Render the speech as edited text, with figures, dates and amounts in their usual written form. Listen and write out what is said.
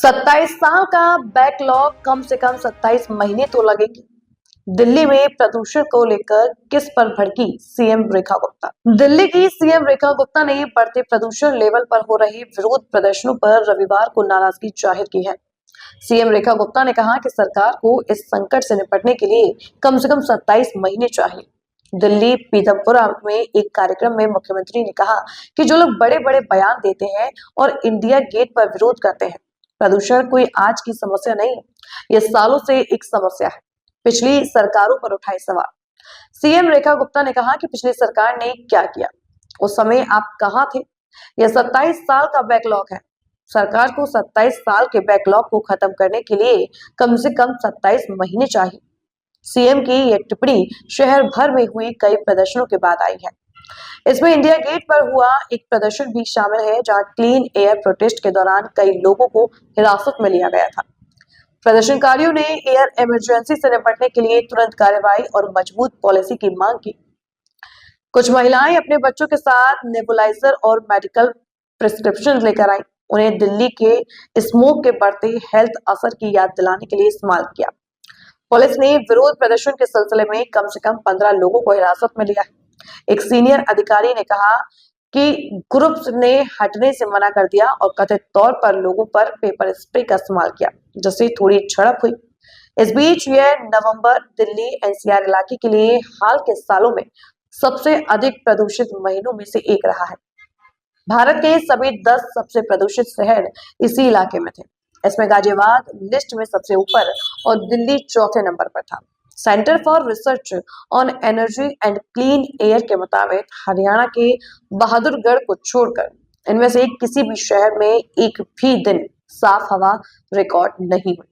27 साल का बैकलॉग, कम से कम 27 महीने तो लगेंगे। दिल्ली में प्रदूषण को लेकर किस पर भड़की सीएम रेखा गुप्ता। दिल्ली की सीएम रेखा गुप्ता ने बढ़ते प्रदूषण लेवल पर हो रहे विरोध प्रदर्शनों पर रविवार को नाराजगी जाहिर की है। सीएम रेखा गुप्ता ने कहा कि सरकार को इस संकट से निपटने के लिए कम से कम 27 महीने चाहिए। दिल्ली पीथमपुरा में एक कार्यक्रम में मुख्यमंत्री ने कहा कि जो लोग बड़े बड़े बयान देते हैं और इंडिया गेट पर विरोध करते हैं, प्रदूषण कोई आज की समस्या नहीं, ये सालों से एक समस्या है। पिछली सरकारों पर उठाए सवाल। सीएम रेखा गुप्ता ने कहा कि पिछली सरकार ने क्या किया, उस समय आप कहां थे। यह 27 साल का बैकलॉग है। सरकार को 27 साल के बैकलॉग को खत्म करने के लिए कम से कम 27 महीने चाहिए। सीएम की यह टिप्पणी शहर भर में हुई कई प्रदर्शनों के बाद आई है। इसमें इंडिया गेट पर हुआ एक प्रदर्शन भी शामिल है, जहां क्लीन एयर प्रोटेस्ट के दौरान कई लोगों को हिरासत में लिया गया था। प्रदर्शनकारियों ने एयर इमरजेंसी से निपटने के लिए तुरंत कार्रवाई और मजबूत पॉलिसी की मांग की। कुछ महिलाएं अपने बच्चों के साथ नेबुलाइजर और मेडिकल प्रिस्क्रिप्शन लेकर आई। उन्हें दिल्ली के स्मोक के बढ़ते हेल्थ असर की याद दिलाने के लिए इस्तेमाल किया। पुलिस ने विरोध प्रदर्शन के सिलसिले में कम से कम 15 लोगों को हिरासत में लिया है। एक सीनियर अधिकारी ने कहा कि ग्रुप्स ने हटने से मना कर दिया और कथित तौर पर लोगों पर पेपर स्प्रे का इस्तेमाल किया, जिससे थोड़ी झड़प हुई। इस बीच यह नवंबर दिल्ली एनसीआर इलाके के लिए हाल के सालों में सबसे अधिक प्रदूषित महीनों में से एक रहा है। भारत के सभी 10 सबसे प्रदूषित शहर इसी इलाके में थे। इसमें गाजियाबाद लिस्ट में सबसे ऊपर और दिल्ली चौथे नंबर पर था। Centre for research on energy and clean air के मुताबिक हरियाणा के बहादुरगढ़ को छोड़कर इनमें से किसी भी शहर में एक भी दिन साफ हवा रिकॉर्ड नहीं हुई।